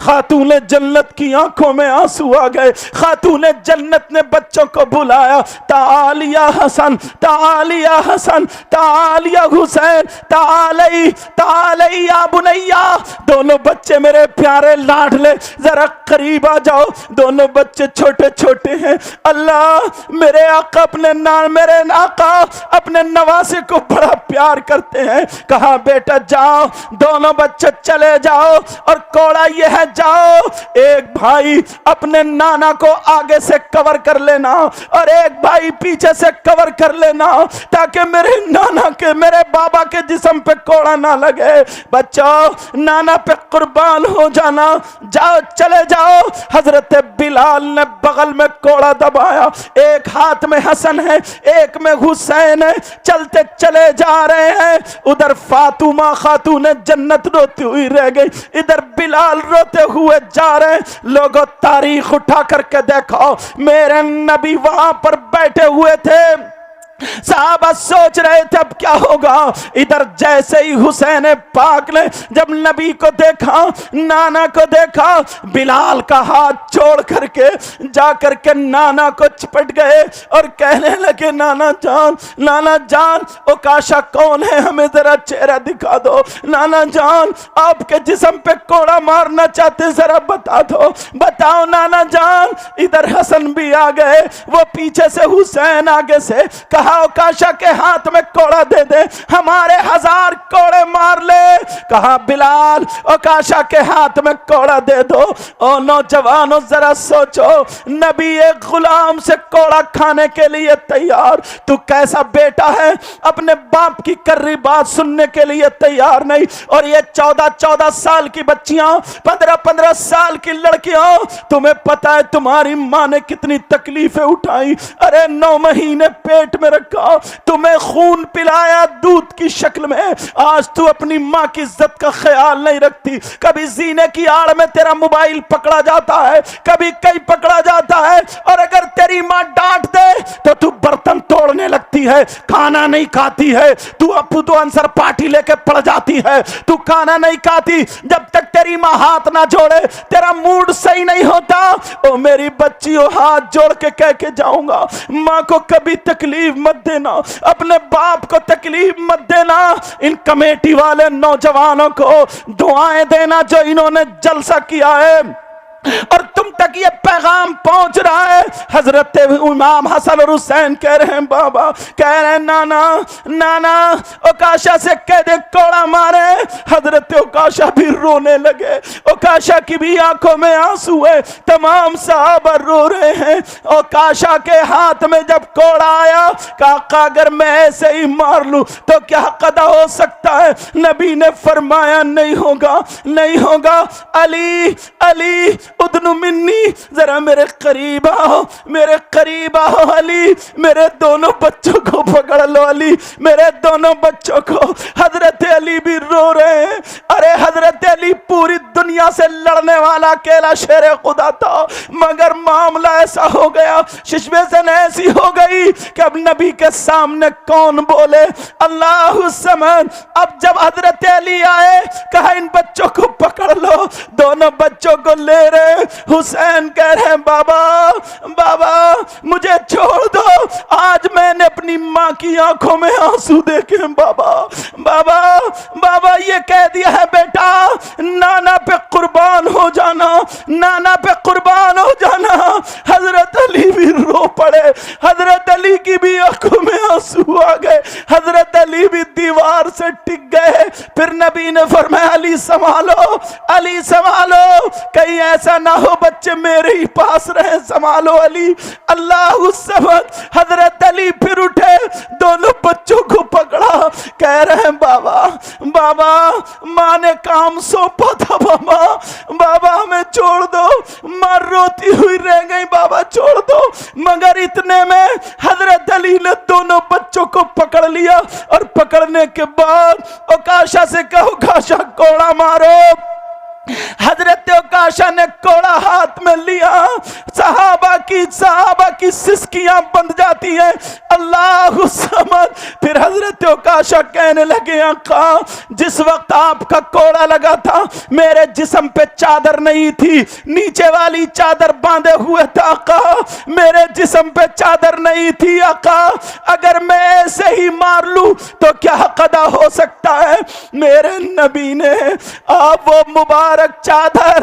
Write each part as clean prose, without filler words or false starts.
خاتون جنت کی آنکھوں میں آنسو آ گئے. خاتون جنت نے بچوں کو بلایا, تعال یا حسن, تعال یا حسن, تعال یا حسین, تعالی تعالی یا بنیا. دونوں بچے میرے پیارے لاڈلے ذرا قریب آ جاؤ. دونوں بچے چھوٹے چھوٹے ہیں. اللہ میرے آقا میرے آقا اپنے نواسے کو بڑا پیار کرتے ہیں. کہا بیٹا جاؤ, دونوں بچے چلے جاؤ, اور کوڑا یہ ہے جاؤ ایک بھائی اپنے نانا کو آگے سے کور کر لینا اور ایک بھائی پیچھے سے کور کر لینا تاکہ میرے نانا کے میرے بابا کے جسم پہ کوڑا نہ لگے. بچوں نانا پہ قربان ہو جانا, جاؤ چلے جاؤ. حضرت بلال نے بغل میں کوڑا دبایا, ایک ہاتھ میں حسن ہے ایک میں حسین ہے, چلتے چلے جا رہے ہیں. ادھر فاطمہ خاتون جنت روتی ہوئی رہ گئی, ادھر بلال روتے ہوئے جا رہے ہیں. لوگوں تاریخ اٹھا کر کے دیکھو, میرے نبی وہاں پر بیٹھے ہوئے تھے. صحابہ سوچ رہے تھے اب کیا ہوگا. ادھر جیسے ہی حسین پاک نے جب نبی کو دیکھا, نانا کو دیکھا, بلال کا ہاتھ چھوڑ کر کے جا کر کے نانا کو چپٹ گئے اور کہنے لگے نانا جان اوکاشا کون ہے, ہمیں ذرا چہرہ دکھا دو. نانا جان آپ کے جسم پہ کوڑا مارنا چاہتے, ذرا بتا دو, بتاؤ نانا جان. ادھر حسن بھی آ گئے, وہ پیچھے سے, حسین آگے سے. کہا اوکاشا کے ہاتھ میں کوڑا دے دے, ہمارے 1000 کوڑے مار لے. کہا بلال اوکاشا کے ہاتھ میں کوڑا دے دو. او نوجوانوں ذرا سوچو, نبی ایک غلام سے کوڑا کھانے کے لیے تیار. تو کیسا بیٹا ہے, اپنے باپ کی کرری بات سننے کے لیے تیار نہیں. اور یہ 14 سال کی بچیاں, 15 سال کی لڑکیاں, تمہیں پتا ہے تمہاری ماں نے کتنی تکلیفیں اٹھائی. ارے 9 مہینے پیٹ میں رکھا, تمہیں خون پلایا دودھ کی شکل میں. آج تو اپنی ماں کی عزت کا خیال نہیں رکھتی. کبھی زینے کی آڑ میں تیرا موبائل پکڑا جاتا ہے, کبھی کہیں پکڑا جاتا ہے, اور اگر تیری ماں ڈانٹ دے تو تو برتن توڑنے لگتی ہے, کھانا نہیں کھاتی ہے. تو انصر پارٹی لے کے پڑ جاتی ہے, تو کھانا نہیں کھاتی جب تک تیری ماں ہاتھ نہ جوڑے. تیرا موڈ صحیح نہیں ہوتا. او میری بچیوں, ہاتھ جوڑ کے کہہ کے جاؤں گا, ماں کو کبھی تکلیف مت دینا, اپنے باپ کو تکلیف مت دینا. ان کمیٹی والے نوجوانوں کو دعائیں دینا جو انہوں نے جلسہ کیا ہے اور تم تک یہ پیغام پہنچ رہا ہے. حضرت امام حسن اور حسین کہہ رہے ہیں بابا, کہہ رہے ہیں نانا اوکاشا سے کہہ دے کوڑا مارے. حضرت اوکاشا بھی رونے لگے, اوکاشا کی بھی آنکھوں میں آنسو ہے, تمام صحابہ رو رہے ہیں. اوکاشا کے ہاتھ میں جب کوڑا آیا, کہا اگر میں ایسے ہی مار لوں تو کیا قضا ہو سکتا ہے. نبی نے فرمایا نہیں ہوگا. علی ادنو منی, ذرا میرے قریب آؤ علی, میرے دونوں بچوں کو پکڑ لو علی, میرے دونوں بچوں کو. حضرت علی بھی رو رہے ہیں. ارے حضرت علی پوری دنیا سے لڑنے والا اکیلا شیر خدا تھا, مگر معاملہ ایسا ہو گیا, سچویشن ایسی ہو گئی کہ اب نبی کے سامنے کون بولے. اللہ الصمد. اب جب حضرت علی آئے, کہا ان بچوں کو پکڑ لو. دونوں بچوں کو لے رہے. حسین کہہ رہے ہیں بابا مجھے چھوڑ دو, آج میں نے اپنی ماں کی آنکھوں میں آنسو دیکھے. بابا یہ کہہ دیا ہے بیٹا, نانا پہ قربان ہو جانا. حضرت علی بھی رو پڑے, حضرت علی کی بھی آنکھوں میں آنسو آ گئے, حضرت علی بھی دیوار سے ٹک گئے. پھر نبی نے فرمایا علی سنبھالو, کہیں ایسا نہ ہو بچے میرے ہی پاس رہے, سنبھالو علی. اللہ الصمد. حضرت علی پھر اٹھے, دونوں بچوں کو پکڑا, کہہ رہے ہیں بابا ماں نے کام سونپا تھا, بابا ہمیں چھوڑ دو. ماں روتی ہوئی رہ گئی, بابا چھوڑ دو. مگر اتنے میں حضرت علی نے دونوں بچوں کو پکڑ لیا, اور پکڑنے کے بعد اوکاشا سے کہا اوکاشا کوڑا مارو. حضرت اوکاشا اوکاشا نے کوڑا ہاتھ میں لیا، صحابہ کی سسکیاں بند جاتی ہیں، اللہ الصمد۔ پھر حضرت اوکاشا کہنے لگے آقا جس وقت آپ کا کوڑا لگا تھا میرے جسم پہ چادر نہیں تھی، نیچے والی چادر باندھے ہوئے تھا آقا، میرے جسم پہ چادر نہیں تھی آقا، اگر میں ایسے ہی مار لوں تو کیا قضا ہو سکتا ہے؟ میرے نبی نے آپ وہ مبارک چادر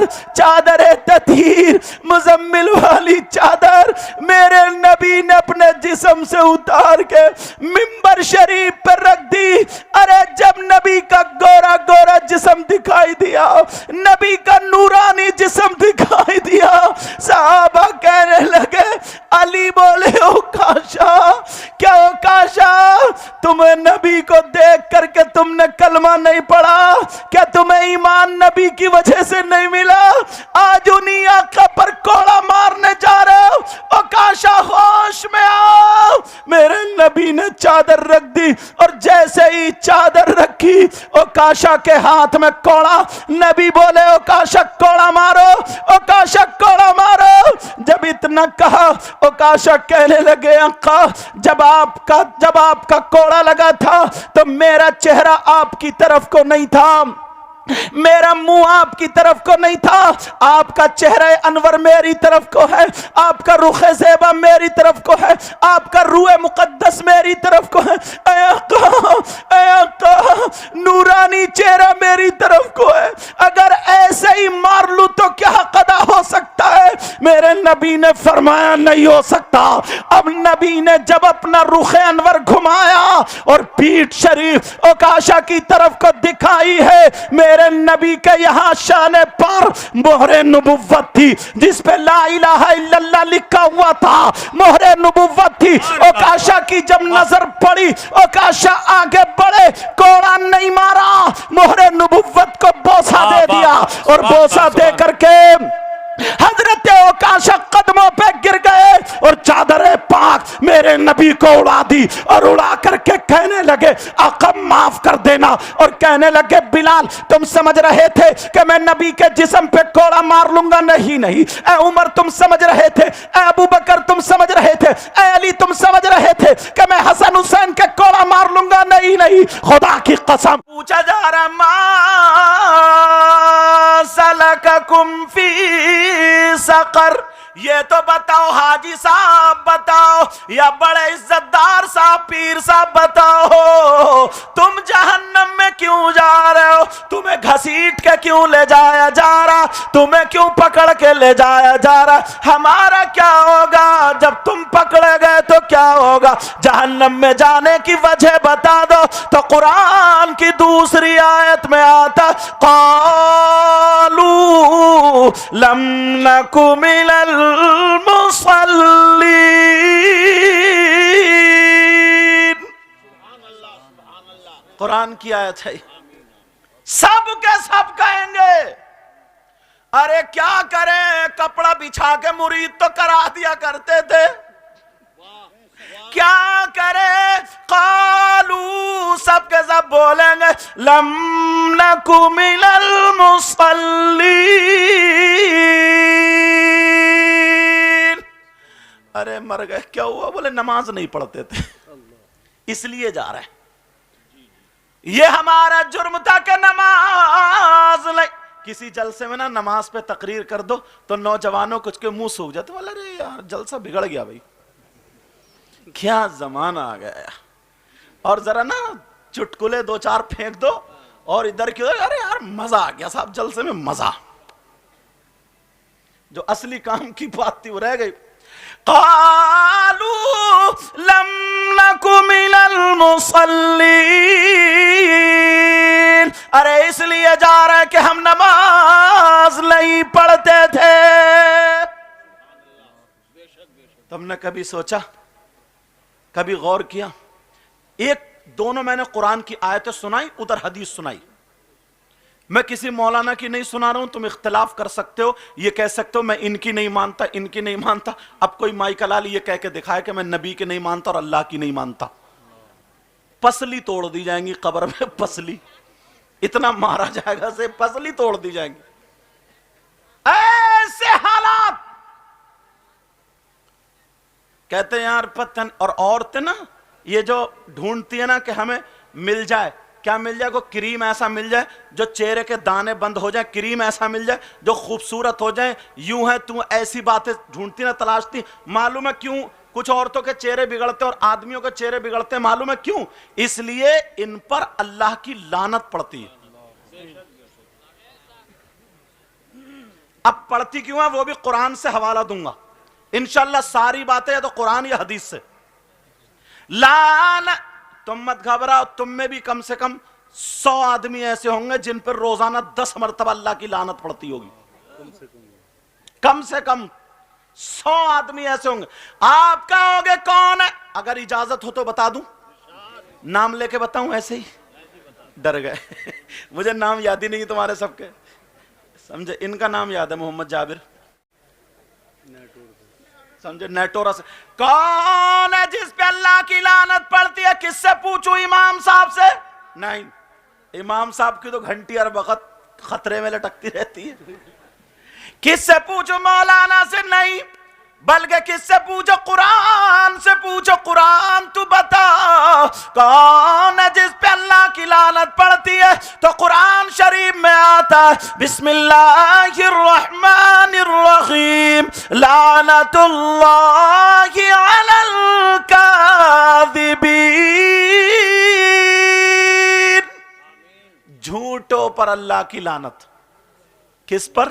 تطہیر مزمل والی چادر میرے نبی نے اپنے جسم سے اتار کے منبر شریف پر رکھ دی۔ ارے جب نبی کا گورا گورا جسم دکھائی دیا، نبی کا نورانی جسم دکھائی دیا، صحابہ کہنے لگے، علی بولے اوکاشا، کیا اوکاشا تمہیں نبی کو دیکھ کر کے تم نے کلمہ نہیں پڑھا؟ کیا تمہیں ایمان نبی کی وجہ سے نہیں ملا؟ آج انہی آقا پر کوڑا مارنے جا رہے ہو، اوکاشا ہوش میں آؤ۔ میرے نبی نے چادر رکھ دی، اور جیسے ہی چادر رکھی اوکاشا کے ہاتھ میں کوڑا، نبی بولے اوکاشا کوڑا مارو، اوکاشا کوڑا مارو۔ جب اتنا کہا اوکاشا کہنے لگے آقا جب آپ کا کوڑا لگا تھا تو میرا چہرہ آپ کی طرف کو نہیں تھا، میرا منہ آپ کی طرف کو نہیں تھا، آپ کا چہرہ انور میری طرف کو ہے، آپ کا رخ زیبا میری طرف کو ہے، آپ کا روح مقدس میری طرف کو ہے، اے آقا نورانی چہرہ میری طرف کو ہے، اگر ایسے ہی مار لوں تو کیا قضا ہو سکتا ہے؟ میرے نبی نے فرمایا نہیں ہو سکتا۔ اب نبی نے جب اپنا رخ انور گھمایا اور پیٹھ شریف اوکاشا کی طرف کو دکھائی ہے، میرے نبی کے یہاں شان پر مہر نبوت تھی، جس پہ لا الہ الا اللہ لکھا ہوا تھا، مہر نبوت تھی۔ اوکاشا کی جب نظر پڑی، اوکاشا آگے بڑھے، کوڑا نہیں مارا، مہر نبوت کو بوسہ دے دیا، اور بوسہ دے کر کے حضرت اوکاشا قدموں پہ گر گئے اور چادر پاک میرے نبی کو اڑا دی، اور اڑا کر کے کہنے لگے آقا معاف کر دینا، اور کہنے لگے بلال تم سمجھ رہے تھے کہ میں نبی کے جسم پہ کوڑا مار لوں گا؟ نہیں، اے عمر تم سمجھ رہے تھے، اے ابو بکر تم سمجھ رہے تھے، اے علی تم سمجھ رہے تھے کہ میں حسن حسین کے کوڑا مار لوں گا؟ نہیں، خدا کی قسم۔ پوچھا جا رہا ما سلککم فی سقر، یہ تو بتاؤ حاجی صاحب بتاؤ، یا بڑے عزت دار صاحب پیر صاحب بتاؤ، تم جہنم میں کیوں جا رہے ہو؟ تمہیں گھسیٹ کے کیوں لے جایا جا رہا؟ تمہیں کیوں پکڑ کے لے جایا جا رہا؟ ہمارا کیا ہوگا جب تم پکڑے گئے تو کیا ہوگا؟ جہنم میں جانے کی وجہ بتا دو۔ تو قرآن کی دوسری آیت میں آتا قالوا لم نک من المصلین، قرآن کی آیت ہے، سب کے سب کہیں گے ارے کیا کریں، کپڑا بچھا کے مرید تو کرا دیا کرتے تھے، کیا کرے؟ قالو سب کے سب بولیں گے لم نکو من المصلین، ارے مر گئے، کیا ہوا؟ بولے نماز نہیں پڑھتے تھے اس لیے جا رہے ہیں، یہ ہمارا جرم تھا کہ نماز نہیں۔ کسی جلسے میں نا نماز پہ تقریر کر دو تو نوجوانوں کچھ کے منہ سوکھ جاتے، بولے ارے یار جلسہ بگڑ گیا بھائی، کیا زمانہ آ گیا۔ اور ذرا نا چٹکلے دو چار پھینک دو اور ادھر کی ارے یار مزہ آ گیا صاحب، جلسے میں مزہ، جو اصلی کام کی بات تھی وہ رہ گئی۔ قالوا لم نک من المصلین، ارے اس لیے جا رہے کہ ہم نماز نہیں پڑھتے تھے۔ تم نے کبھی سوچا، کبھی غور کیا؟ دونوں میں نے قرآن کی آیتیں سنائی، ادھر حدیث سنائی، میں کسی مولانا کی نہیں سنا رہا ہوں، تم اختلاف کر سکتے ہو، یہ کہہ سکتے ہو میں ان کی نہیں مانتا، ان کی نہیں مانتا، اب کوئی مائی کلال یہ کہہ کے دکھائے کہ میں نبی کی نہیں مانتا اور اللہ کی نہیں مانتا، پسلی توڑ دی جائیں گی قبر میں، پسلی اتنا مارا جائے گا سے پسلی توڑ دی جائیں گی۔ اے کہتے ہیں یار پتن، اور عورتیں نا یہ جو ڈھونڈتی ہے نا کہ ہمیں مل جائے، کیا مل جائے؟ کوئی کریم ایسا مل جائے جو چہرے کے دانے بند ہو جائیں، کریم ایسا مل جائے جو خوبصورت ہو جائیں، یوں ہے تو ایسی باتیں ڈھونڈتی نہ تلاشتی. معلوم ہے کیوں کچھ عورتوں کے چہرے بگڑتے اور آدمیوں کے چہرے بگڑتے ہیں؟ معلوم ہے کیوں؟ اس لیے ان پر اللہ کی لعنت پڑتی ہے. اب پڑھتی کیوں ہے وہ بھی قرآن سے حوالہ دوں گا انشاءاللہ. ساری باتیں تو قرآن یا حدیث سے. لعنت، تم مت گھبراؤ، تم میں بھی کم سے کم 100 آدمی ایسے ہوں گے جن پر روزانہ 10 مرتبہ اللہ کی لعنت پڑتی ہوگی. کم سے کم 100 آدمی ایسے ہوں گے. آپ کہو گے کون ہے؟ اگر اجازت ہو تو بتا دوں، نام لے کے بتاؤں؟ ایسے ہی ڈر گئے مجھے نام یاد ہی نہیں تمہارے سب کے، سمجھے؟ ان کا نام یاد ہے، محمد جابر، سمجھے؟ نیٹورا سے. کون ہے جس پہ اللہ کی لعنت پڑتی ہے؟ کس سے پوچھوں؟ امام صاحب سے؟ نہیں، امام صاحب کی تو گھنٹی ہر وقت خطرے میں لٹکتی رہتی ہے. کس سے پوچھو؟ مولانا سے؟ نہیں، بلکہ کس سے پوچھو؟ قرآن سے پوچھو. قرآن تو بتا کون ہے جس پہ اللہ کی لعنت پڑتی ہے؟ تو قرآن شریف میں آتا ہے بسم اللہ الرحمن الرحیم لعنت اللہ علی الکاذبین. جھوٹوں پر اللہ کی لعنت. کس پر؟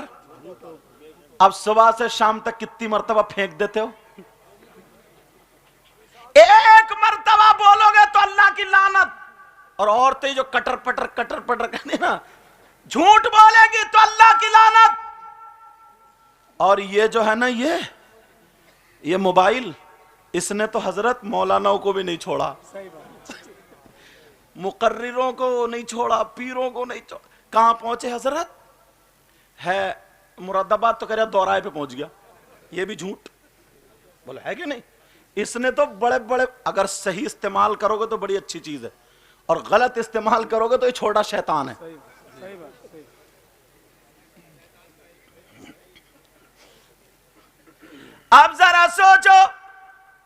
اب صبح سے شام تک کتنی مرتبہ پھینک دیتے ہو؟ ایک مرتبہ بولو گے تو اللہ کی لعنت. اور عورتیں جو کٹر پٹر کہتے ہیں نا، جھوٹ بولے گی تو اللہ کی لعنت. اور یہ جو ہے نا یہ موبائل، اس نے تو حضرت مولاناؤں کو بھی نہیں چھوڑا، مقرروں کو نہیں چھوڑا، پیروں کو نہیں چھوڑا. کہاں پہنچے حضرت؟ ہے مراد آباد تو کہہ رہا دورائے پہ پہنچ گیا. یہ بھی جھوٹ بولا ہے کہ نہیں؟ اس نے تو بڑے بڑے، اگر صحیح استعمال کرو گے تو بڑی اچھی چیز ہے، اور غلط استعمال کرو گے تو یہ چھوٹا شیطان ہے. اب ذرا سوچو،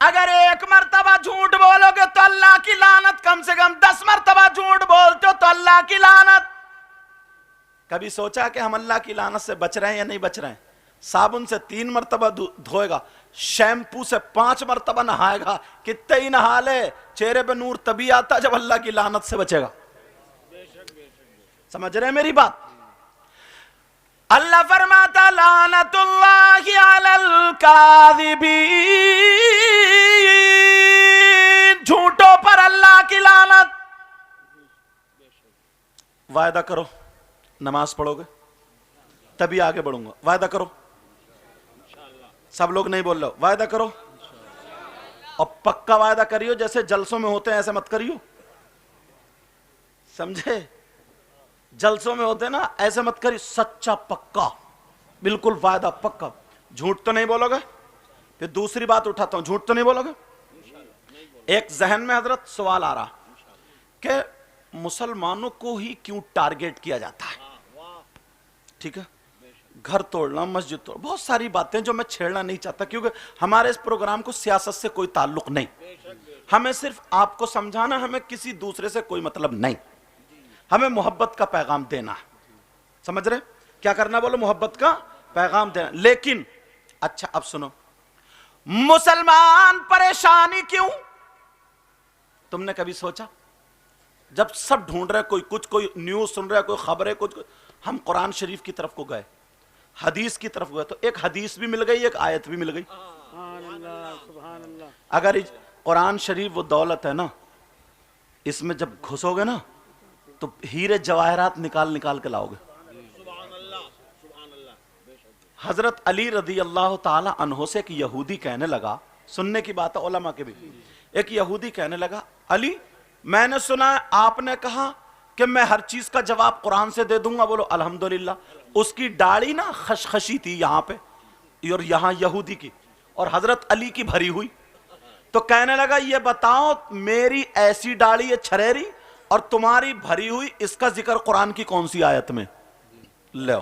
اگر ایک مرتبہ جھوٹ بولو گے تو اللہ کی لعنت، کم سے کم 10 مرتبہ جھوٹ بولتے ہو تو اللہ کی لعنت. کبھی سوچا کہ ہم اللہ کی لعنت سے بچ رہے ہیں یا نہیں بچ رہے ہیں؟ صابن سے 3 مرتبہ دھوئے گا، شیمپو سے 5 مرتبہ نہائے گا، کتنے ہی نہا لے، چہرے پہ نور تبھی آتا جب اللہ کی لعنت سے بچے گا. سمجھ رہے ہیں میری بات؟ اللہ فرماتا لعنت اللہ علی الکاذبین، جھوٹوں پر اللہ کی لعنت. وعدہ کرو نماز پڑھو گے تبھی آگے بڑھوں گا. وعدہ کرو. سب لوگ نہیں بول رہے، وعدہ کرو. اور پکا وعدہ کریو، جیسے جلسوں میں ہوتے ہیں ایسے مت کریو، سمجھے؟ جلسوں میں ہوتے ہیں نا ایسے مت کریو، سچا پکا بالکل وعدہ پکا. جھوٹ تو نہیں بولو گے؟ پھر دوسری بات اٹھاتا ہوں، جھوٹ تو نہیں بولو گے؟ ایک ذہن میں حضرت سوال آ رہا کہ مسلمانوں کو ہی کیوں ٹارگیٹ کیا جاتا ہے؟ ٹھیک ہے، گھر توڑنا، مسجد توڑنا، بہت ساری باتیں جو میں چھیڑنا نہیں چاہتا، کیونکہ ہمارے اس پروگرام کو سیاست سے کوئی تعلق نہیں. ہمیں صرف آپ کو سمجھانا، ہمیں کسی دوسرے سے کوئی مطلب نہیں. ہمیں محبت کا پیغام دینا ہے. سمجھ رہے کیا کرنا؟ بولو محبت کا پیغام دینا. لیکن اچھا اب سنو، مسلمان پریشانی کیوں؟ تم نے کبھی سوچا؟ جب سب ڈھونڈ رہے، کوئی کچھ، کوئی نیوز سن رہا ہے، کوئی خبریں، کچھ، ہم قرآن شریف کی طرف کو گئے، حدیث کی طرف گئے، تو ایک حدیث بھی مل گئی، ایک آیت بھی مل گئی. اگر قرآن شریف وہ دولت ہے نا، اس میں جب گھسو گے نا تو ہیرے جواہرات نکال نکال کے لاؤ گے. حضرت علی رضی اللہ تعالی عنہ سے ایک یہودی کہنے لگا، سننے کی بات ہے علماء کے بھی، ایک یہودی کہنے لگا علی میں نے سنا ہے آپ نے کہا کہ میں ہر چیز کا جواب قرآن سے دے دوں گا. بولو الحمدللہ. اس کی داڑھی نا خشخشی تھی یہاں پہ اور یہاں یہودی کی، اور حضرت علی کی بھری ہوئی. تو کہنے لگا یہ بتاؤ میری ایسی داڑھی ہے چھریری اور تمہاری بھری ہوئی، اس کا ذکر قرآن کی کون سی آیت میں؟ لو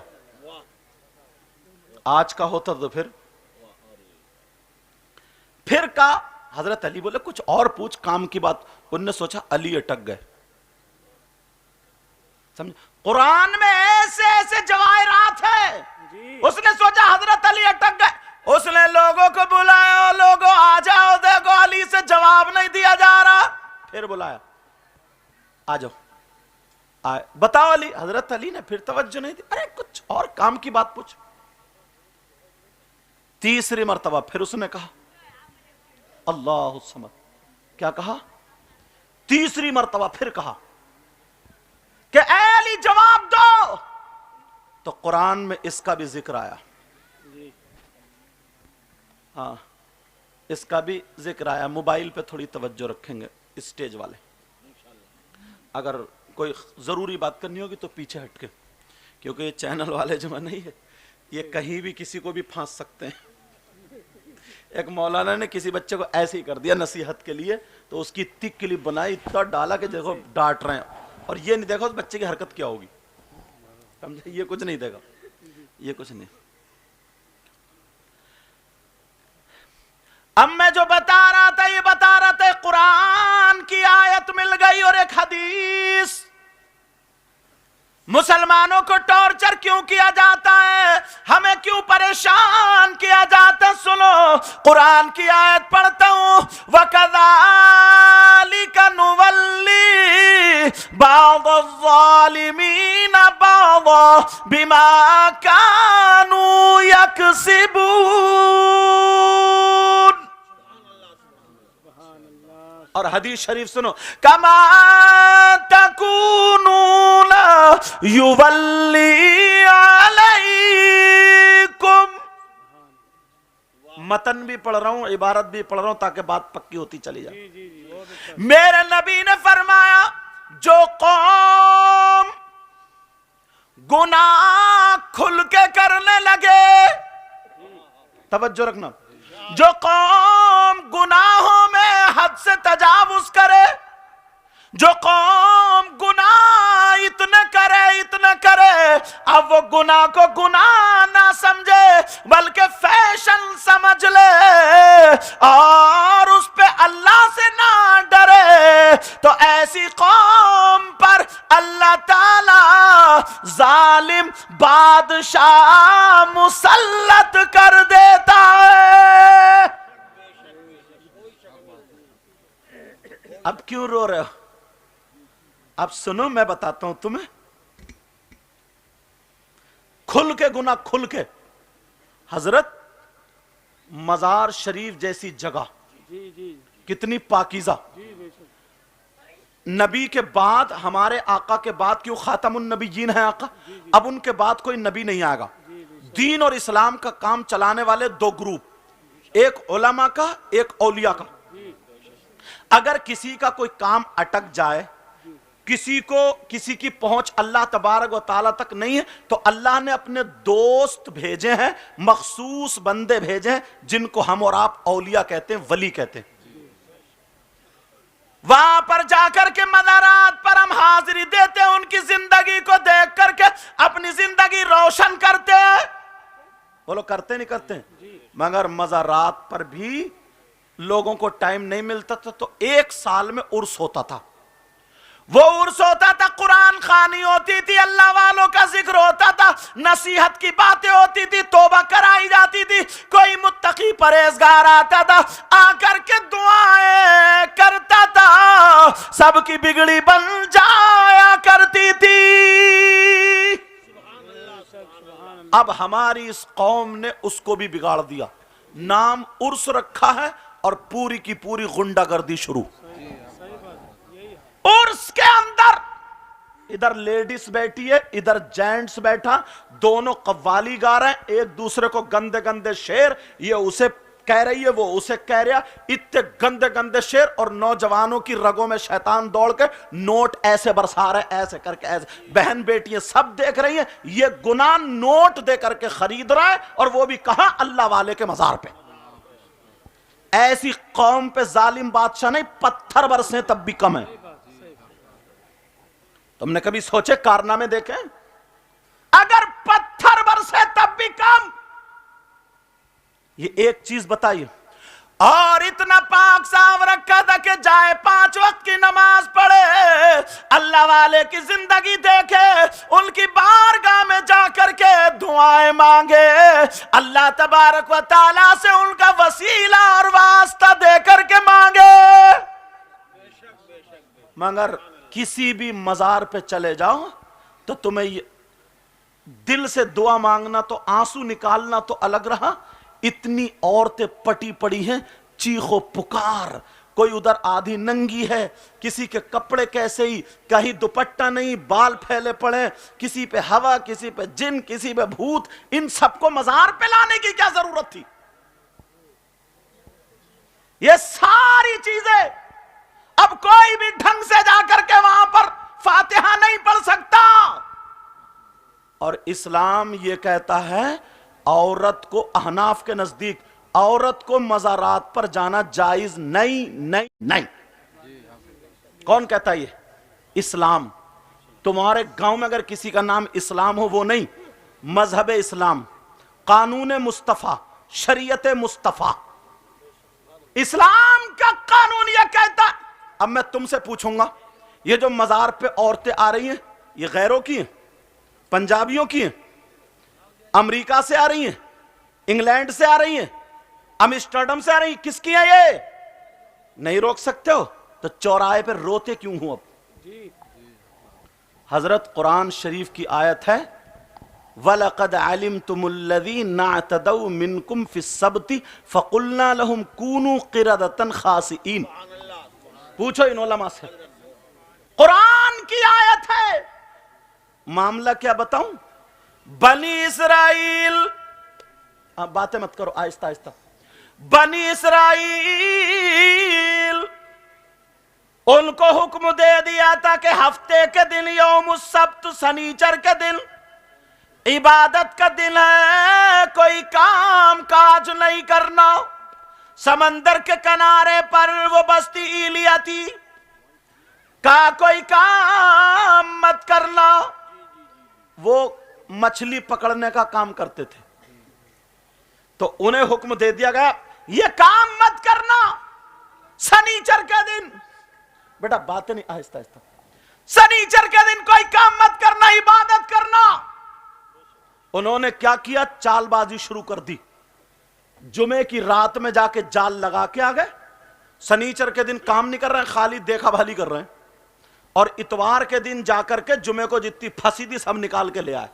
آج کا ہوتا تو پھر کہا, حضرت علی بولے کچھ اور پوچھ کام کی بات. انہوں نے سوچا علی اٹک گئے. سمجھ, قرآن میں ایسے ایسے جواہرات ہیں. اس نے سوچا حضرت علی اٹک گئے. اس نے لوگوں کو بلایا, لوگوں آ جاؤ, دیکھو علی سے جواب نہیں دیا جا رہا. پھر بلایا, آ جاؤ, آئے, بتاؤ علی. حضرت علی نے پھر توجہ نہیں دی. ارے کچھ اور کام کی بات پوچھ. تیسری مرتبہ پھر اس نے کہا اللہ الصمد. کیا کہا؟ تیسری مرتبہ پھر کہا کہ اے علی جواب دو. تو قرآن میں اس کا بھی ذکر آیا. ہاں, اس کا بھی ذکر آیا. موبائل پہ تھوڑی توجہ رکھیں گے اسٹیج والے. اگر کوئی ضروری بات کرنی ہوگی تو پیچھے ہٹ کے, کیونکہ یہ چینل والے جمع نہیں ہے, یہ کہیں بھی کسی کو بھی پھانس سکتے ہیں. ایک مولانا نے کسی بچے کو ایسے ہی کر دیا نصیحت کے لیے, تو اس کی اتنی کلپ بنائی, اتنا ڈالا کہ دیکھو ڈانٹ رہے ہیں, اور یہ نہیں دیکھا اس بچے کی حرکت کیا ہوگی. سمجھے, یہ کچھ نہیں دیکھا, یہ کچھ نہیں. اب میں جو بتا رہا تھا, یہ بتا رہا تھا قرآن کی آیت مل گئی اور ایک حدیث. مسلمانوں کو ٹارچر کیوں کیا جاتا ہے, ہمیں کیوں پریشان کیا جاتا ہے. سنو, قرآن کی آیت پڑھتا ہوں. وَكَذَلِكَ نُوَلِّي بَعْضَ الظَّالِمِينَ بَعْضًا بِمَا كَانُوا يَكْسِبُونَ. اور حدیث شریف سنو, کما تکونون یولی علیکم. متن بھی پڑھ رہا ہوں, عبارت بھی پڑھ رہا ہوں تاکہ بات پکی ہوتی چلی جائے. میرے نبی نے فرمایا جو قوم گناہ کھل کے کرنے لگے, توجہ رکھنا, جو قوم گناہوں میں حد سے تجاوز کرے, جو قوم گناہ اتنے کرے, اب وہ گناہ کو گناہ نہ سمجھے بلکہ فیشن سمجھ لے اور اس پہ اللہ سے نہ ڈرے, تو ایسی قوم پر اللہ تعالی ظالم بادشاہ مسلط کر دیتا ہے. اب کیوں رو رہے ہو؟ اب سنو, میں بتاتا ہوں تمہیں. کھل کے گناہ کھل کے. حضرت مزار شریف جیسی جگہ کتنی پاکیزہ. نبی کے بعد, ہمارے آقا کے بعد, کیوں خاتم النبیین ہیں آقا, اب ان کے بعد کوئی نبی نہیں آئے گا. دین اور اسلام کا کام چلانے والے دو گروپ, ایک علماء کا, ایک اولیاء کا. اگر کسی کا کوئی کام اٹک جائے, کسی کی پہنچ اللہ تبارک و تعالیٰ تک نہیں ہے, تو اللہ نے اپنے دوست بھیجے ہیں, مخصوص بندے بھیجے ہیں جن کو ہم اور آپ اولیاء کہتے ہیں, ولی کہتے ہیں. وہاں پر جا کر کے مزارات پر ہم حاضری دیتے ہیں, ان کی زندگی کو دیکھ کر کے اپنی زندگی روشن کرتے ہیں. وہ لوگ کرتے نہیں کرتے, مگر مزارات پر بھی لوگوں کو ٹائم نہیں ملتا تھا, تو ایک سال میں عرس ہوتا تھا. وہ عرس ہوتا تھا, قرآن خوانی ہوتی تھی, اللہ والوں کا ذکر ہوتا تھا, نصیحت کی باتیں ہوتی تھی, توبہ کرائی جاتی تھی, کوئی متقی پرہیزگار آتا تھا, آ کر کے دعائیں کرتا تھا, سب کی بگڑی بن جایا کرتی تھی. اب ہماری اس قوم نے اس کو بھی بگاڑ دیا, نام عرس رکھا ہے اور پوری کی پوری غنڈہ گردی شروع. عرس کے اندر ادھر لیڈیز بیٹھی ہے, ادھر جینٹس بیٹھا, دونوں قوالی گا رہے ہیں, ایک دوسرے کو گندے گندے شعر, یہ اسے کہہ رہی ہے, وہ اسے کہہ رہا, اتنے گندے گندے شعر, اور نوجوانوں کی رگوں میں شیطان دوڑ کے نوٹ ایسے برسا رہے, ایسے کر کے ایسے. بہن بیٹیاں سب دیکھ رہی ہیں, یہ گناہ نوٹ دے کر کے خرید رہا ہے, اور وہ بھی کہاں, اللہ والے کے مزار پہ. ایسی قوم پہ ظالم بادشاہ نہیں, پتھر برسیں تب بھی کم ہے. تم نے کبھی سوچے کارنامے دیکھیں, اگر پتھر برسے تب بھی کم. یہ ایک چیز بتائیے, اور اتنا پاک صاف رکھا تھا کہ جائے 5 وقت کی نماز پڑھے، اللہ والے کی زندگی دیکھے، ان کی بارگاہ میں جا کر کے دعائیں مانگے، اللہ تبارک و تعالیٰ سے ان کا وسیلہ اور واسطہ دے کر کے مانگے۔ مگر کسی بھی مزار پہ چلے جاؤ تو تمہیں دل سے دعا مانگنا تو آنسو نکالنا تو الگ رہا، اتنی عورتیں پٹی پڑی ہیں، چیخ و پکار، کوئی ادھر آدھی ننگی ہے، کسی کے کپڑے کیسے ہی، کہیں دوپٹہ نہیں، بال پھیلے پڑے، کسی پہ ہوا، کسی پہ جن، کسی پہ بھوت، ان سب کو مزار پہ لانے کی کیا ضرورت تھی؟ یہ ساری چیزیں اب کوئی بھی ڈھنگ سے جا کر کے وہاں پر فاتحہ نہیں پڑھ سکتا، اور اسلام یہ کہتا ہے عورت کو، احناف کے نزدیک عورت کو مزارات پر جانا جائز نہیں نہیں نہیں۔ کون کہتا ہے یہ؟ اسلام۔ تمہارے گاؤں میں اگر کسی کا نام اسلام ہو، وہ نہیں، مذہب اسلام، قانون مصطفیٰ، شریعت مصطفیٰ، اسلام کا قانون یہ کہتا ہے۔ اب میں تم سے پوچھوں گا، یہ جو مزار پہ عورتیں آ رہی ہیں، یہ غیروں کی ہیں، پنجابیوں کی ہیں، امریکہ سے آ رہی ہیں، انگلینڈ سے آ رہی ہیں، امسٹرڈم سے آ رہی ہیں، کس کی ہیں یہ؟ نہیں روک سکتے ہو تو چوراہے پہ روتے کیوں ہوں؟ اب حضرت قرآن شریف کی آیت ہے، وَلَقَدْ عَلِمْتُمُ الَّذِينَ اعْتَدَوْا مِنْكُمْ فِي السَّبْتِ فَقُلْنَا لَهُمْ كُونُوا قِرَدَةً خَاسِئِينَ۔ پوچھو ان علماء سے، قرآن کی آیت ہے، معاملہ کیا بتاؤں؟ بنی اسرائیل، باتیں مت کرو، آہستہ آہستہ، بنی اسرائیل ان کو حکم دے دیا تھا کہ ہفتے کے دن یوم السبت، سنیچر کے دن عبادت کا دن ہے، کوئی کام کاج نہیں کرنا۔ سمندر کے کنارے پر وہ بستی ایلیا تھی، کہا کوئی کام مت کرنا، وہ مچھلی پکڑنے کا کام کرتے تھے، تو انہیں حکم دے دیا گیا یہ کام مت کرنا سنیچر کے دن۔ بیٹا باتیں نہیں، آہستہ آہستہ، سنیچر کے دن کوئی کام مت کرنا، عبادت کرنا۔ انہوں نے کیا کیا؟ چال بازی شروع کر دی، جمعے کی رات میں جا کے جال لگا کے آ گئے، سنیچر کے دن کام نہیں کر رہے ہیں، خالی دیکھا بھالی کر رہے ہیں، اور اتوار کے دن جا کر کے جمعے کو جتنی پھنسی تھی سب نکال کے لے آئے۔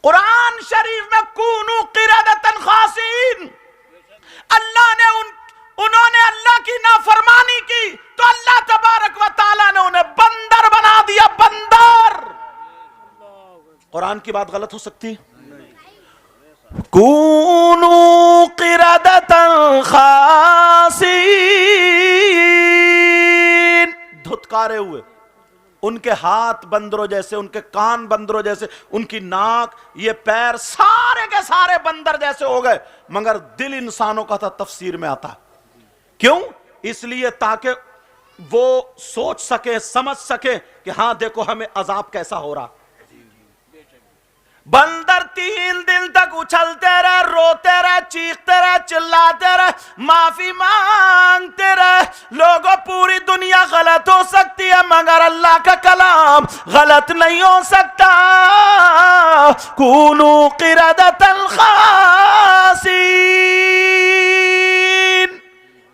قرآن شریف میں کونوا قردۃ خاسئین، اللہ نے انہوں نے اللہ کی نافرمانی کی تو اللہ تبارک و تعالیٰ نے انہیں بندر بنا دیا، بندر۔ قرآن کی بات غلط ہو سکتی؟ کونوا قردۃ خاسئین، دھتکارے ہوئے، ان کے ہاتھ بندروں جیسے، ان کے کان بندروں جیسے، ان کی ناک، یہ پیر سارے کے سارے بندر جیسے ہو گئے، مگر دل انسانوں کا تھا، تفسیر میں آتا ہے۔ کیوں؟ اس لیے تاکہ وہ سوچ سکے، سمجھ سکے کہ ہاں دیکھو ہمیں عذاب کیسا ہو رہا۔ بندر 3 دن تک اچھلتے رہے، روتے رہے، چیختے رہے، چلاتے رہے، معافی مانگتے رہے۔ لوگوں پوری دنیا غلط ہو سکتی ہے مگر اللہ کا کلام غلط نہیں ہو سکتا۔ کونوا قردۃ خاسئین،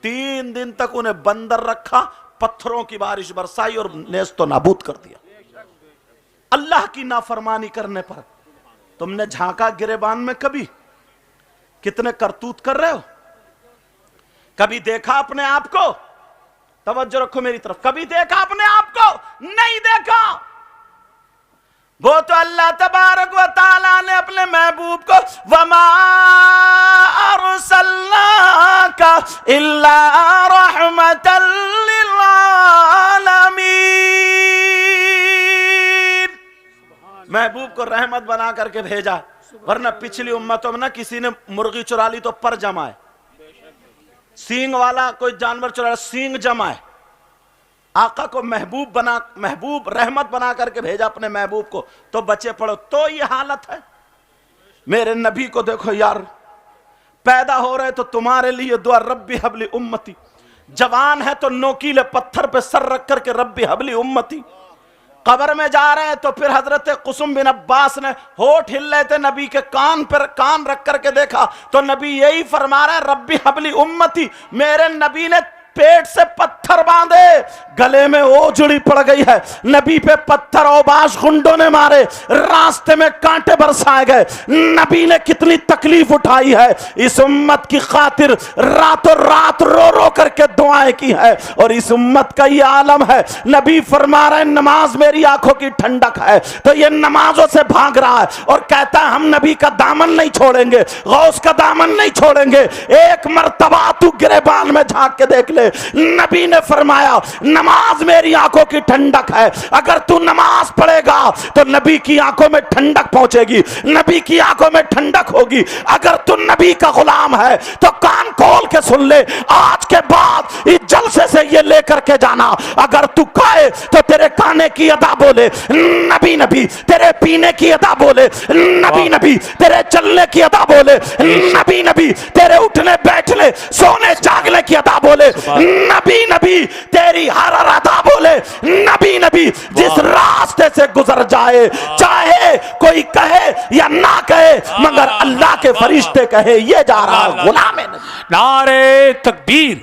3 دن تک انہیں بندر رکھا، پتھروں کی بارش برسائی اور نیست و نابود کر دیا۔ اللہ کی نافرمانی کرنے پر تم نے جھانکا گریبان میں؟ کبھی کتنے کرتوت کر رہے ہو؟ کبھی دیکھا اپنے آپ کو؟ توجہ رکھو میری طرف، کبھی دیکھا اپنے آپ کو؟ نہیں دیکھا۔ وہ تو اللہ تبارک و تعالیٰ نے اپنے محبوب کو وَمَا أَرْسَلْنَاكَ إِلَّا رَحْمَةً لِلْعَالَمِينَ، محبوب کو رحمت بنا کر کے بھیجا، ورنہ پچھلی امتوں میں نہ کسی نے مرغی چرا لی تو پر جمائے، سینگ والا کوئی جانور چرا سینگ جمائے۔ آقا کو محبوب رحمت بنا کر کے بھیجا اپنے محبوب کو، تو بچے پڑھو تو یہ حالت ہے۔ میرے نبی کو دیکھو یار، پیدا ہو رہے تو تمہارے لیے دعا ربی حبلی امتی، جوان ہے تو نوکیلے پتھر پہ سر رکھ کر کے ربی حبلی امتی، قبر میں جا رہے ہیں تو پھر حضرت قسم بن عباس نے ہونٹ ہل رہے تھے، نبی کے کان پر کان رکھ کر کے دیکھا تو نبی یہی فرما رہا ہے ربی حبلی امتی، میرے نبی نے پیٹ سے پتھر باندھے، گلے میں اوجڑی پڑ گئی ہے، نبی پہ پتھر اوباش گنڈوں نے مارے، راستے میں کانٹے برسائے گئے، نبی نے کتنی تکلیف اٹھائی ہے، اس امت کی خاطر راتوں رات رو رو کر کے دعائیں کی ہے، اور اس امت کا یہ عالم ہے، نبی فرما رہے ہیں نماز میری آنکھوں کی ٹھنڈک ہے، تو یہ نمازوں سے بھاگ رہا ہے اور کہتا ہے ہم نبی کا دامن نہیں چھوڑیں گے، غوث کا دامن نہیں چھوڑیں گے، ایک مرتبہ تو گریبان میں جھانک کے دیکھ لے، نبی نے فرمایا نماز میری آنکھوں کی ٹھنڈک ہے، اگر تو نماز پڑھے گا تو نبی کی آنکھوں میں ٹھنڈک پہنچے گی، نبی کی آنکھوں میں ٹھنڈک ہوگی، اگر تو نبی کا غلام ہے تو کان کھول کے سن لے، آج کے بعد اس جلسے سے یہ لے کر کے جانا، اگر تو کہے تو تیرے کھانے کی ادا بولے نبی نبی، تیرے پینے کی ادا بولے نبی نبی، تیرے چلنے کی ادا بولے نبی نبی، تیرے اٹھنے بیٹھنے سونے جاگنے کی ادا بولے نبی نبی، تیری ہر ادا بولے نبی نبی، جس راستے سے گزر جائے چاہے کوئی کہے یا نہ کہے مگر اللہ کے فرشتے کہے یہ جا رہا غلام ہے۔ نعرہ تکبیر،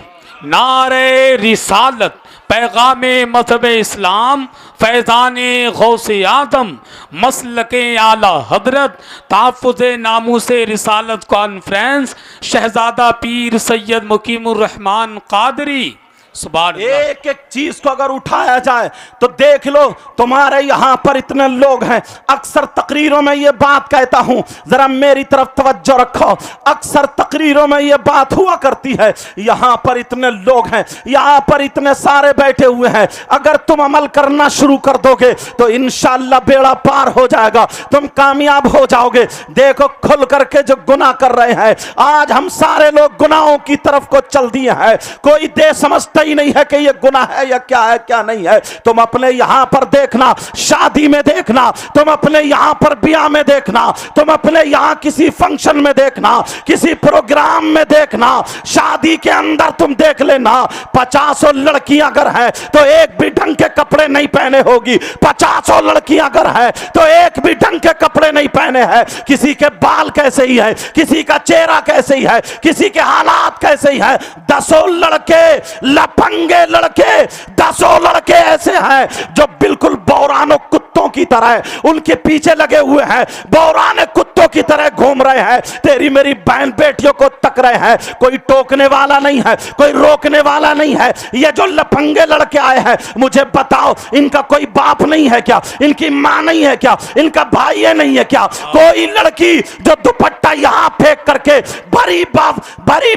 نعرہ رسالت، پیغام مذہب اسلام، فیضان غوث اعظم، مسلک اعلیٰ حضرت، تحفظ ناموس رسالت کانفرنس، شہزادہ پیر سید مقیم الرحمن قادری، سبحان اللہ۔ ایک ایک چیز کو اگر اٹھایا جائے تو دیکھ لو تمہارے یہاں پر اتنے لوگ ہیں، اکثر تقریروں میں یہ بات کہتا ہوں، ذرا میری طرف توجہ رکھو، اکثر تقریروں میں یہ بات ہوا کرتی ہے یہاں پر اتنے لوگ ہیں، یہاں پر اتنے سارے بیٹھے ہوئے ہیں، اگر تم عمل کرنا شروع کر دو گے تو انشاءاللہ بیڑا پار ہو جائے گا، تم کامیاب ہو جاؤ گے۔ دیکھو کھل کر کے جو گناہ کر رہے ہیں، آج ہم سارے لوگ گناہوں کی طرف کو چل دیے ہیں، کوئی دے سمجھتا ہی نہیں ہے کہ یہ گناہ ہے یا کیا ہے کیا نہیں ہے۔ تم اپنے یہاں پر دیکھنا، شادی میں دیکھنا، تم اپنے یہاں پر بیاہ میں دیکھنا، تم اپنے یہاں کسی فنکشن میں دیکھنا، کسی پروگرام میں دیکھنا، شادی کے اندر تم دیکھ لینا 50 لڑکیاں اگر ہیں تو ایک بھی ڈھنگ کے کپڑے نہیں پہنے ہوگی، 50 لڑکیاں اگر ہیں تو ایک بھی ڈھنگ کے کپڑے نہیں پہنے ہیں، کسی کے بال کیسے ہی ہے، کسی کا چہرہ کیسے ہی ہے، کسی کے حالات کیسے ہی ہیں، 10 لڑکے لپنگے لڑکے، 10 لڑکے ایسے ہیں جو بالکل بورانوں کتوں کی طرح ان کے پیچھے لگے ہوئے ہیں، بورانے کتوں کی طرح گھوم رہے ہیں، تیری میری بہن بیٹیوں کو تک رہے ہیں، کوئی ٹوکنے والا نہیں ہے، کوئی روکنے والا نہیں ہے۔ یہ جو لپنگے لڑکے آئے ہیں مجھے بتاؤ ان کا کوئی باپ نہیں ہے کیا، ان کی ماں نہیں ہے کیا، ان کا بھائی نہیں ہے کیا؟ کوئی لڑکی جو دوپٹہ یہاں پھینک کر کے بڑی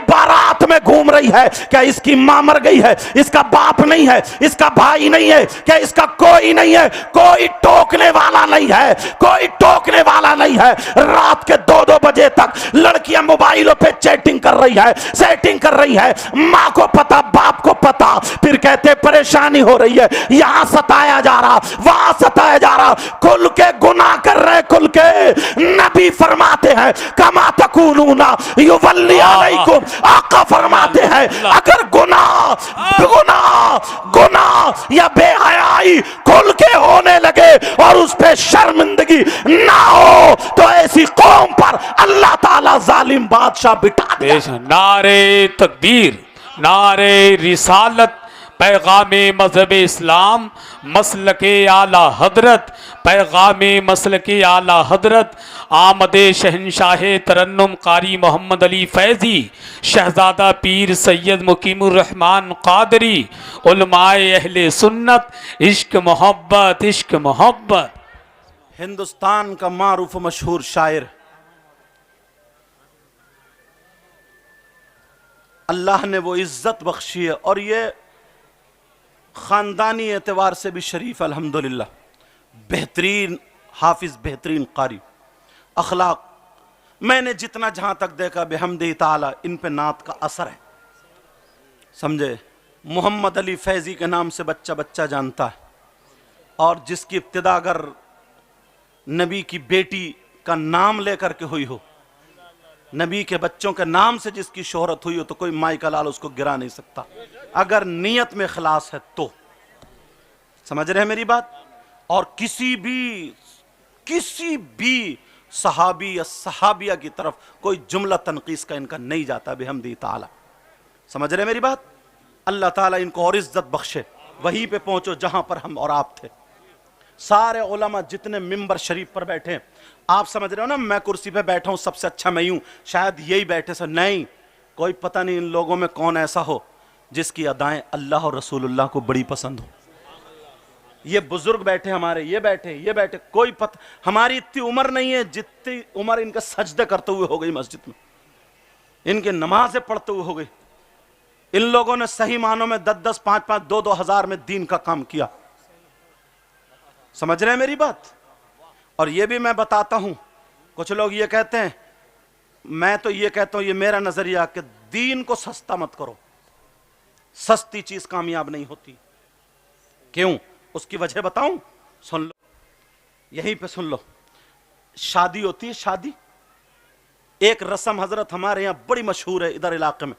بارات میں گھوم رہی ہے، کیا اس کی ماں مر گئی ہے، اس کا باپ نہیں ہے، اس کا بھائی نہیں ہے، کہ اس کا کوئی نہیں ہے؟ کوئی ٹوکنے والا نہیں ہے، کوئی ٹوکنے والا نہیں ہے۔ رات کے 2 بجے تک لڑکیاں موبائلوں پہ چیٹنگ کر رہی ہے، سیٹنگ کر رہی ہے، ماں کو پتا باپ کو پتا، پھر کہتے پریشانی ہو رہی ہے، یہاں ستایا جا رہا وہاں ستایا جا رہا، کھل کے گناہ کر رہے، کھل کے۔ نبی فرماتے ہیں کما تکونون یولی علیکم، آقا فرماتے ہیں اگر گناہ یا بے حیائی کھل کے ہونے لگے اور اس پہ شرمندگی نہ ہو تو ایسی قوم پر اللہ تعالیٰ ظالم بادشاہ بٹھا دے۔ نعرہ تکبیر، نعرہ رسالت، پیغام مذہب اسلام، مسلک اعلیٰ حضرت، پیغام مسلک اعلیٰ حضرت، آمد شہنشاہ ترنم قاری محمد علی فیضی، شہزادہ پیر سید مقیم الرحمن قادری، علماء اہل سنت، عشق محبت، عشق محبت۔ ہندوستان کا معروف و مشہور شاعر، اللہ نے وہ عزت بخشی ہے اور یہ خاندانی اعتبار سے بھی شریف، الحمدللہ، بہترین حافظ، بہترین قاری، اخلاق، میں نے جتنا جہاں تک دیکھا بحمدہ تعالی ان پہ نعت کا اثر ہے، سمجھے؟ محمد علی فیضی کے نام سے بچہ بچہ جانتا ہے، اور جس کی ابتدا اگر نبی کی بیٹی کا نام لے کر کے ہوئی ہو، نبی کے بچوں کے نام سے جس کی شہرت ہوئی ہو تو کوئی مائی کا لال اس کو گرا نہیں سکتا، اگر نیت میں اخلاص ہے تو۔ سمجھ رہے ہیں میری بات؟ اور کسی بھی صحابی یا صحابیہ کی طرف کوئی جملہ تنقیص کا ان کا نہیں جاتا بحمدہ تعالی۔ سمجھ رہے ہیں میری بات؟ اللہ تعالیٰ ان کو اور عزت بخشے، وہیں پہ پہنچو جہاں پر ہم اور آپ تھے۔ سارے علماء جتنے ممبر شریف پر بیٹھے ہیں، آپ سمجھ رہے ہو نا میں کرسی پہ بیٹھا ہوں سب سے اچھا میں ہوں، شاید یہی بیٹھے سے نہیں، کوئی پتہ نہیں ان لوگوں میں کون ایسا ہو جس کی ادائیں اللہ اور رسول اللہ کو بڑی پسند ہو۔ یہ بزرگ بیٹھے ہمارے، یہ بیٹھے، کوئی پتہ، ہماری اتنی عمر نہیں ہے جتنی عمر ان کے سجدے کرتے ہوئے ہو گئی مسجد میں، ان کے نمازیں پڑھتے ہوئے ہو گئی۔ ان لوگوں نے صحیح معنوں میں 10 5 2 ہزار میں دین کا کام کیا۔ سمجھ رہے ہیں میری بات؟ اور یہ بھی میں بتاتا ہوں، کچھ لوگ یہ کہتے ہیں، میں تو یہ کہتا ہوں، یہ میرا نظریہ کہ دین کو سستا مت کرو، سستی چیز کامیاب نہیں ہوتی۔ کیوں؟ اس کی وجہ بتاؤں؟ سن لو، یہیں پہ سن لو۔ شادی ہوتی ہے، شادی ایک رسم حضرت ہمارے یہاں بڑی مشہور ہے ادھر علاقے میں،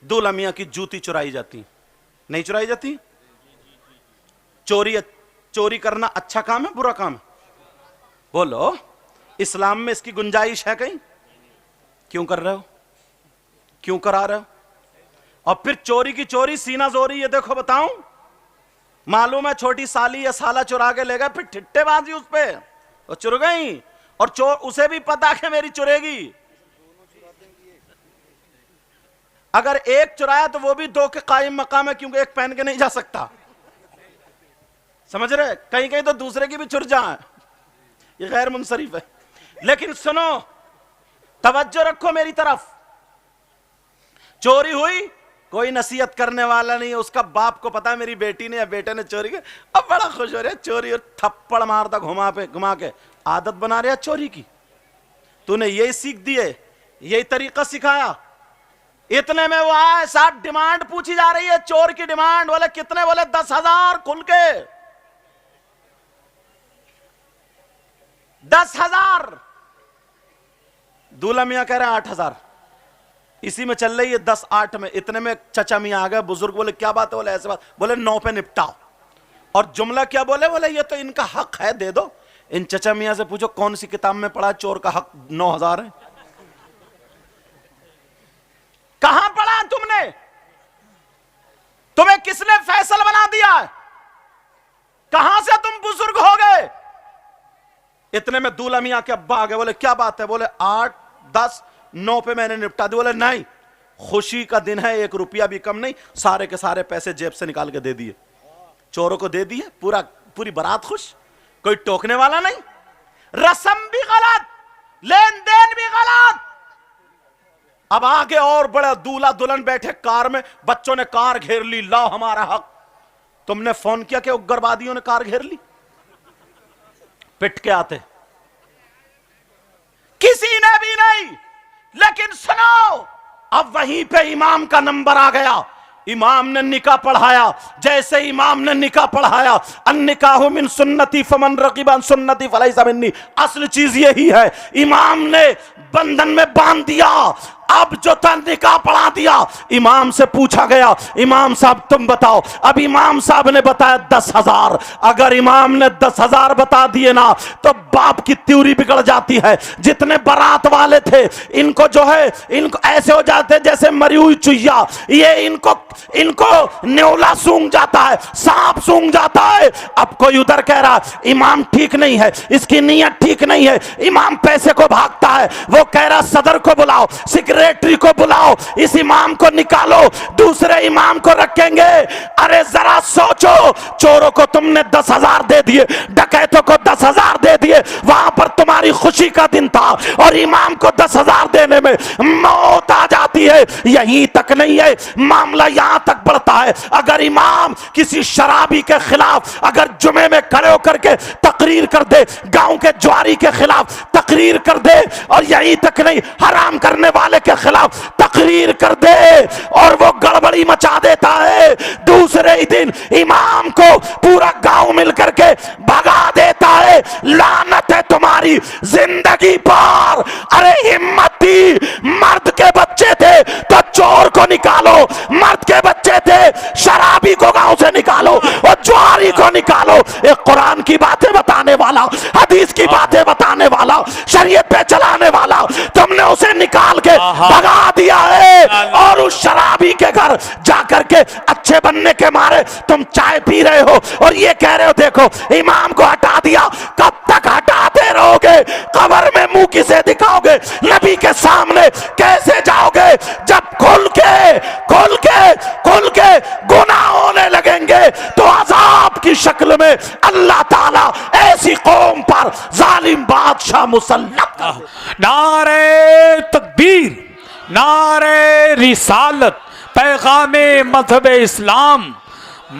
دولہا میاں کی جوتی چرائی جاتی، نہیں چرائی جاتی؟ چوری کرنا اچھا کام ہے برا کام ہے؟ بولو، اسلام میں اس کی گنجائش ہے کہیں؟ کیوں کر رہے ہو؟ کیوں کرا رہے ہو؟ اور پھر چوری کی چوری، سینہ زوری، یہ دیکھو بتاؤں، معلوم ہے چھوٹی سالی یا سالہ چرا کے لے گا، پھر ٹھٹے بازی اس پہ، وہ چر گئی، اور چور اسے بھی پتا کہ میری چرے گی، اگر ایک چرایا تو وہ بھی 2 کے قائم مقام ہے، کیونکہ ایک پہن کے نہیں جا سکتا۔ سمجھ رہے؟ کہیں کہیں تو دوسرے کی بھی چر جائیں، یہ غیر منصرف ہے۔ لیکن سنو، توجہ رکھو میری طرف، چوری ہوئی، کوئی نصیحت کرنے والا نہیں ہے، اس کا باپ کو پتا ہے میری بیٹی نے یا بیٹے نے چوری کی، اب بڑا خوش ہو رہا ہے، چوری اور تھپڑ مارتا گھما کے عادت بنا رہا چوری کی۔ تو نے یہی سیکھ دیے، یہی طریقہ سکھایا۔ اتنے میں وہ آئے، ساتھ ڈیمانڈ پوچھی جا رہی ہے، چور کی ڈیمانڈ، بولے کتنے؟ بولے 10,000 کھل کے 10,000۔ دولہا میاں کہہ رہے ہیں 8,000، اسی میں چل رہی ہے 10 8 میں۔ اتنے میں چچا میاں آ گئے، بزرگ، بولے کیا بات ہے؟ بولے ایسے بات، بولے 9 پہ نپٹاؤ۔ اور جملہ کیا بولے؟ بولے یہ تو ان کا حق ہے، دے دو۔ ان چچا میاں سے پوچھو کون سی کتاب میں پڑھا چور کا حق 9,000 ہے؟ کہاں پڑھا تم نے؟ تمہیں کس نے فیصل بنا دیا ہے؟ کہاں سے تم بزرگ ہو گئے؟ اتنے میں دولہا میاں کے ابا آ گئے، بولے کیا بات ہے؟ بولے 8 10 9 پہ میں نے نپٹا دی۔ بولے نہیں، خوشی کا دن ہے، 1 روپیہ بھی کم نہیں، سارے کے سارے پیسے جیب سے نکال کے دے دیے، چوروں کو دے دیے، پوری بارات خوش، کوئی ٹوکنے والا نہیں۔ رسم بھی غلط، لین دین بھی غلط۔ اب آگے اور بڑا، دولہا دلہن بیٹھے کار میں، بچوں نے کار گھیر لی، لاؤ ہمارا حق۔ تم نے فون کیا کہ اگروادیوں نے کار گھیر لی؟ پٹ کے آتے، کسی نے بھی نہیں۔ لیکن سنو، اب وہیں پہ امام کا نمبر آ گیا، امام نے نکاح پڑھایا۔ جیسے امام نے نکاح پڑھایا، النکاح من سنتی فمن رغب عن سنتی فلیس منی، اصل چیز یہی ہے۔ امام نے بندھن میں باندھ دیا، اب جو تھا نکاح پڑھا دیا۔ امام سے پوچھا گیا، امام صاحب تم بتاؤ۔ اب امام صاحب نے بتایا 10,000۔ اگر امام نے 10,000 بتا دیے نا تو باپ کی تیوری بگڑ جاتی ہے۔ جتنے بارات والے تھے ان کو جو ہے، ان کو ایسے ہو جاتے جیسے مری ہوئی چوہیا، یہ ان کو نیولا سونگ جاتا ہے، سانپ سونگ جاتا ہے۔ اب کوئی ادھر کہہ رہا امام ٹھیک نہیں ہے، اس کی نیت ٹھیک نہیں ہے، امام پیسے کو بھاگتا ہے، وہ کہہ رہا صدر کو بلاؤ، سیکریٹری کو بلاؤ، اس امام کو نکالو، دوسرے امام کو رکھیں گے۔ ارے ذرا سوچو، چوروں کو تم نے 10,000 دے دیے، ڈکیتوں کو 10,000 دے دیے، وہاں پر تمہاری خوشی کا دن تھا، اور امام کو 10,000 دینے میں موت آ جاتی ہے۔ یہیں تک نہیں ہے، معاملہ یہاں تک بڑھتا ہے، اگر امام کسی شرابی کے خلاف اگر جمعے میں کھڑے ہو کر کے تقریر کر دے، گاؤں کے جواری کے خلاف تقریر کر دے، اور یہیں تک نہیں، حرام کرنے والے کے خلاف تقریر کر دے، اور وہ گڑبڑی مچا دیتا ہے، دوسرے ہی دن امام کو پورا گاؤں مل کر کے بھگا دیتا ہے۔ لعنت ہے تمہاری ساری زندگی پر ارے ہمت تھی، مرد کے بچے تھے تو چور کو نکالو، مرد کے بچے تھے شرابی کو گاؤں سے نکالو اور جواری کو نکالو. ایک قرآن کی باتیں بتانے والا، حدیث کی باتیں بتانے والا، شریعت پہ چلانے والا، تم نے اسے نکال کے بھگا دیا ہے. اور اس شرابی کے گھر جا کر کے اچھے بننے کے مارے تم چائے پی رہے ہو اور یہ کہہ رہے ہو دیکھو امام کو ہٹا دیا. کب تک ہٹاتے رہو گے؟ قبر میں منہ کسے دکھاؤ گے؟ نبی کے سامنے کیسے جاؤ گے جب کھل کے گناہ ہونے لگیں گے تو عذاب کی شکل میں اللہ تعالیٰ ایسی قوم پر ظالم بادشاہ مسلط. نعرہ تکبیر، نعرہ رسالت، پیغام مذہب اسلام،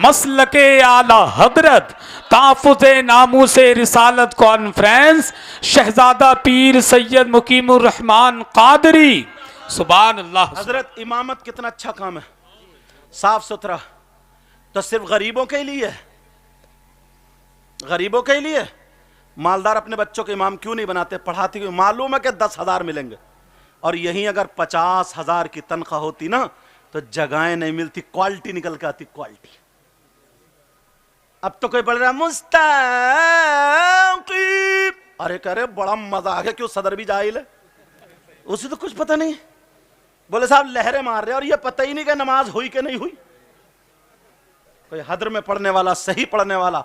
مسلک اعلی حضرت، تحفظ ناموس رسالت کانفرنس، شہزادہ پیر سید مقیم الرحمن قادری. سبحان اللہ. حضرت امامت کتنا اچھا کام ہے، صاف ستھرا، تو صرف غریبوں کے لیے ہے، غریبوں کے لیے. مالدار اپنے بچوں کے امام کیوں نہیں بناتے؟ پڑھاتے ہوئے معلوم ہے کہ 10,000 ملیں گے، اور یہیں اگر 50,000 کی تنخواہ ہوتی نا تو جگہیں نہیں ملتی، کوالٹی نکل کے آتی. کوالٹی اب تو کوئی بڑھ رہا مستقیم، ارے کہہ رہے بڑا مزہ آ گیا، کیوں صدر بھی جاہل ہے، اسے تو کچھ پتہ نہیں. بولے صاحب لہریں مار رہے اور یہ پتہ ہی نہیں کہ نماز ہوئی کہ نہیں ہوئی. کوئی حدر میں پڑھنے والا، صحیح پڑھنے والا،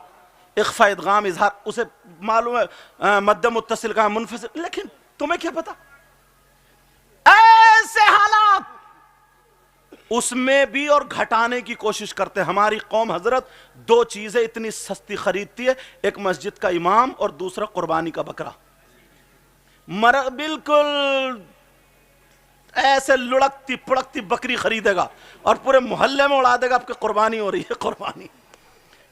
اخفاء ادغام اظہار، اسے معلوم ہے مد متصل کا منفصل، لیکن تمہیں کیا پتا؟ ایسے حالات اس میں بھی اور گھٹانے کی کوشش کرتے. ہماری قوم حضرت دو چیزیں اتنی سستی خریدتی ہے، ایک مسجد کا امام اور دوسرا قربانی کا بکرا. بالکل ایسے لڑکتی پڑکتی بکری خریدے گا اور پورے محلے میں اڑا دے گا آپ کی قربانی ہو رہی ہے. قربانی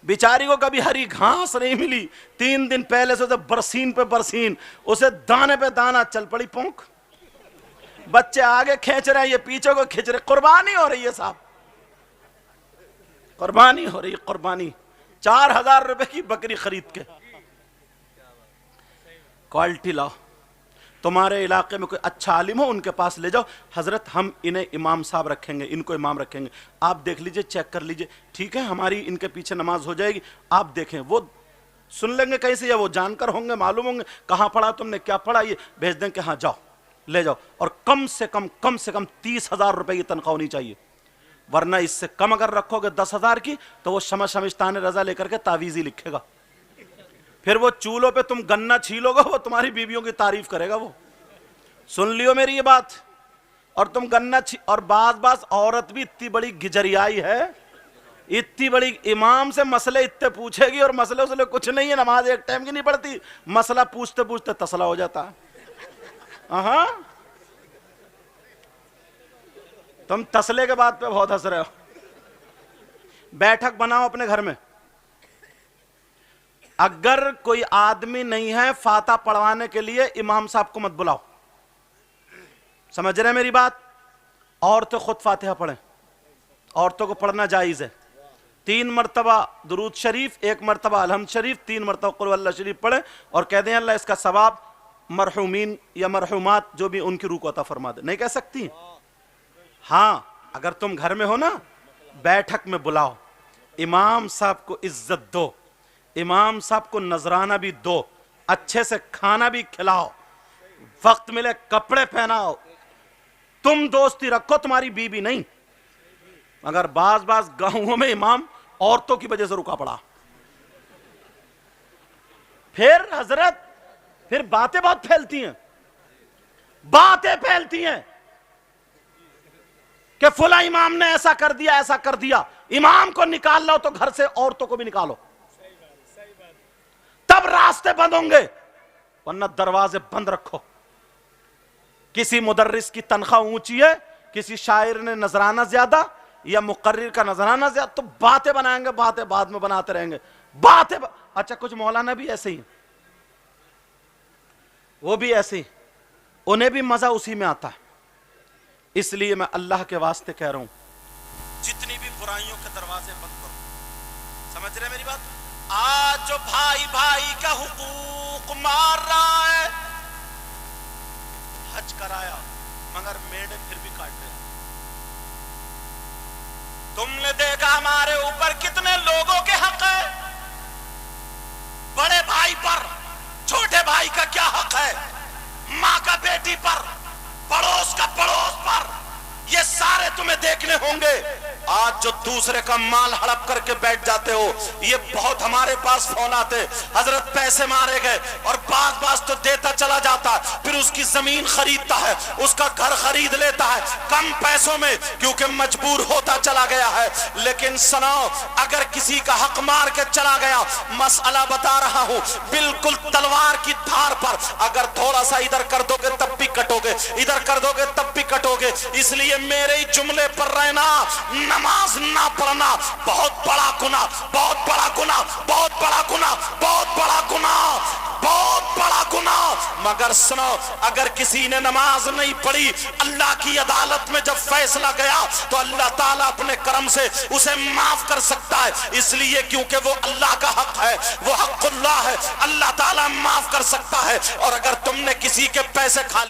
بیچاری کو کبھی ہری گھاس نہیں ملی، 3 دن پہلے سے اسے برسین پہ برسین، اسے دانے پہ دانا، چل پڑی پونک. بچے آگے کھینچ رہے ہیں، یہ پیچھے کو کھینچ رہے. قربانی ہو رہی ہے صاحب، قربانی ہو رہی ہے. قربانی 4,000 روپے کی بکری خرید کے. کوالٹی لاؤ. تمہارے علاقے میں کوئی اچھا عالم ہو ان کے پاس لے جاؤ، حضرت ہم انہیں امام صاحب رکھیں گے، ان کو امام رکھیں گے، آپ دیکھ لیجئے، چیک کر لیجئے، ٹھیک ہے ہماری ان کے پیچھے نماز ہو جائے گی. آپ دیکھیں وہ سن لیں گے کہیں سے، یا وہ جان کر ہوں گے، معلوم ہوں گے کہاں پڑھا تم نے، کیا پڑھا، یہ بھیج دیں کہ ہاں جاؤ لے جاؤ. اور کم سے کم 30,000 روپے کی تنخواہ ہونی چاہیے، ورنہ اس سے کم اگر رکھو گے 10,000 کی تو وہ شمشتان رضا لے کر کے تعویذی لکھے گا. پھر وہ چولہوں پہ تم گنا چھیلو گے، وہ تمہاری بیویوں کی تعریف کرے گا. وہ سن لیو میری یہ بات. اور تم گنا اور بعض عورت بھی اتنی بڑی گجریائی ہے، اتنی بڑی امام سے مسئلے اتنے پوچھے گی اور مسئلے اس لیے کچھ نہیں ہے، نماز ایک ٹائم کی نہیں پڑھتی، مسئلہ پوچھتے پوچھتے تسلا ہو جاتا ہے. ہاں تم تسلے کے بعد پہ بہت ہنس رہے ہو. بیٹھک بناؤ اپنے گھر میں، اگر کوئی آدمی نہیں ہے فاتحہ پڑھوانے کے لیے امام صاحب کو مت بلاؤ. سمجھ رہے ہیں میری بات؟ عورتیں خود فاتحہ پڑھیں، عورتوں کو پڑھنا جائز ہے. 3 مرتبہ درود شریف، 1 مرتبہ الحمد شریف، 3 مرتبہ قل اللہ شریف پڑھیں اور کہہ دیں اللہ اس کا ثواب مرحومین یا مرحومات جو بھی ان کی روح کو عطا فرما دے. نہیں کہہ سکتی؟ ہاں اگر تم گھر میں ہو نا، بیٹھک میں بلاؤ، امام صاحب کو عزت دو، امام صاحب کو نذرانہ بھی دو، اچھے سے کھانا بھی کھلاؤ، وقت ملے کپڑے پہناؤ. تم دوستی رکھو، تمہاری بیوی نہیں. اگر بعض گاؤں میں امام عورتوں کی وجہ سے رکا پڑا، پھر حضرت پھر باتیں بہت پھیلتی ہیں کہ فلاں امام نے ایسا کر دیا. امام کو نکال لو تو گھر سے عورتوں کو بھی نکالو، تب راستے بند ہوں گے، ورنہ دروازے بند رکھو. کسی مدرس کی تنخواہ اونچی ہے، کسی شاعر نے نذرانہ زیادہ یا مقرر کا نذرانہ زیادہ، تو باتیں بنائیں گے، باتیں بعد میں بناتے رہیں گے. اچھا کچھ مولانا بھی ایسے ہی، وہ بھی ایسے ہی، انہیں بھی مزہ اسی میں آتا ہے. اس لیے میں اللہ کے واسطے کہہ رہا ہوں، جتنی بھی برائیوں کے دروازے بند کرو. سمجھ رہے میری بات؟ آج جو بھائی بھائی کا حقوق مار رہا ہے، حج کرایا مگر میڑے پھر بھی کاٹ رہے. تم نے دیکھا ہمارے اوپر کتنے لوگوں کے حق ہے. بڑے بھائی پر چھوٹے بھائی کا کیا حق ہے، ماں کا بیٹی پر، پڑوس کا پڑوس پر، یہ سارے تمہیں دیکھنے ہوں گے. آج جو دوسرے کا مال ہڑپ کر کے بیٹھ جاتے ہو، یہ بہت ہمارے پاس فون آتے، حضرت پیسے مارے گئے، اور بعض تو دیتا چلا جاتا، پھر اس کی زمین خریدتا ہے، اس کا گھر خرید لیتا ہے کم پیسوں میں، کیونکہ مجبور ہوتا چلا گیا ہے. لیکن سنو، اگر کسی کا حق مار کے چلا گیا، مسئلہ بتا رہا ہوں بالکل تلوار کی دھار پر، اگر تھوڑا سا ادھر کر دو گے تب بھی کٹو گے، ادھر کر دو گے تب بھی کٹو گے. اس لیے میرے ہی جملے پر رہنا، نماز نہ پڑھنا بہت بڑا گناہ، بہت بڑا گناہ، بہت بڑا گناہ، بہت بڑا گناہ، بہت بڑا گناہ. مگر سنو، اگر کسی نے نماز نہیں پڑھی، اللہ کی عدالت میں جب فیصلہ گیا تو اللہ تعالیٰ اپنے کرم سے اسے معاف کر سکتا ہے. اس لیے کیونکہ وہ اللہ کا حق ہے، وہ حق اللہ ہے، اللہ تعالیٰ معاف کر سکتا ہے. اور اگر تم نے کسی کے پیسے کھا